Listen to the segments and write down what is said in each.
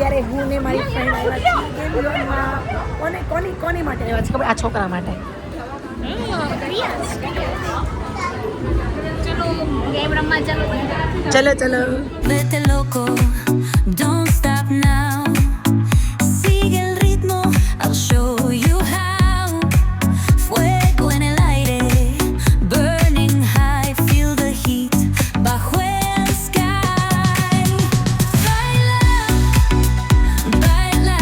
અત્યારે હું ને મારી ફ્રેન્ડ આવ્યા છીએ ગેમ ઝોનમાં. કોની માટે આવ્યા છે ખબર? આ છોકરા માટે. ચલો ચલો. Vete loco, don't stop now. Sigue el ritmo, I'll show you how. Fuego en el aire, burning high, feel the heat bajo el sky. Baila, baila.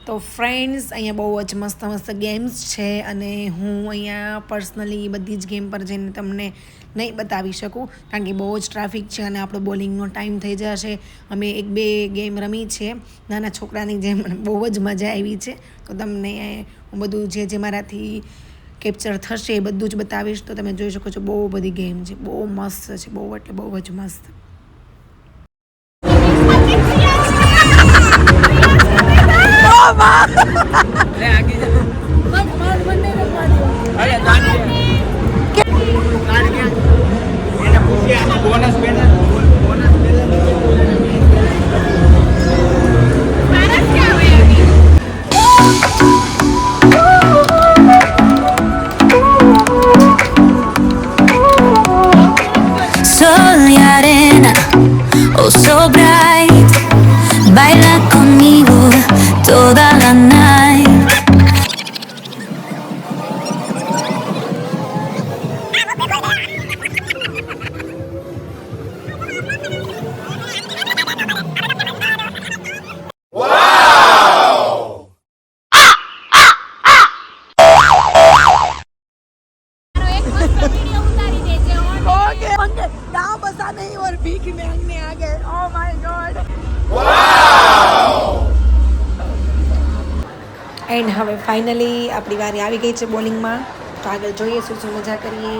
તો ફ્રેન્ડ્સ, અહીંયા બહુ જ મસ્ત મસ્ત ગેમ્સ છે અને હું અહીંયા પર્સનલી બધી જ ગેમ પર જઈને તમને નહીં બતાવી શકું કારણ કે બહુ જ ટ્રાફિક છે અને આપણો બોલિંગનો ટાઈમ થઈ જશે. અમે 1-2 ગેમ રમી છે નાના છોકરાની જેમ, બહુ જ મજા આવી છે. તો તમને હું બધું જે મારાથી કેપ્ચર થશે એ બધું જ બતાવીશ. તો તમે જોઈ શકો છો બહુ બધી ગેમ છે, બહુ મસ્ત છે, બહુ એટલે બહુ જ મસ્ત. Sol y arena, oh so bright. Baila conmigo toda la night. गाँव बसा नहीं और भीख मांगने आ गए. Oh my God. એન્ડ હવે ફાઇનલી આપણી વારી આવી ગઈ છે બોલિંગમાં. તો આગળ જોઈએ શું મજા કરીએ.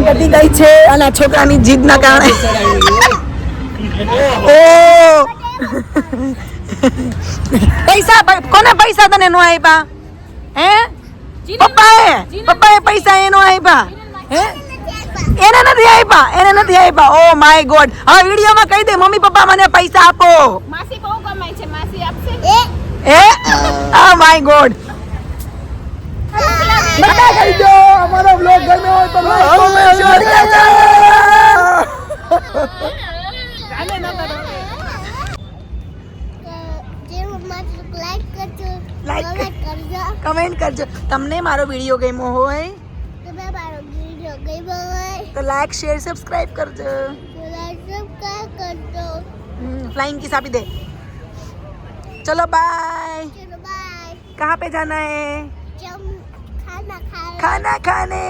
પતી ગઈ છે અને છોકરાની જીદના કારણે ઓ પૈસા કોને પૈસા તને નો આપ્યા હે પપ્પાએ પૈસા એનો આપ્યા હે એને નથી આપ્યા ઓ માય ગોડ હવે વિડીયોમાં કહી દે મમ્મી પપ્પા મને પૈસા આપો માસી બહુ કમાય છે માસી આપશે એ ઓ માય ગોડ બધા કહી દો અમારો બ્લોગ ગમ્યો હોય તો લાઈક કોમેન્ટ શેર કરજો કમેન્ટ કરજો તમને મારો વિડીયો ગમ્યો હોય તો લાઈક શેર સબસ્ક્રાઇબ કરજો फ्लाइंग किस आपी दे चलो बाय कहाँ पे जाना है खाना खाने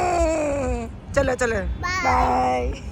चलो चलो बाय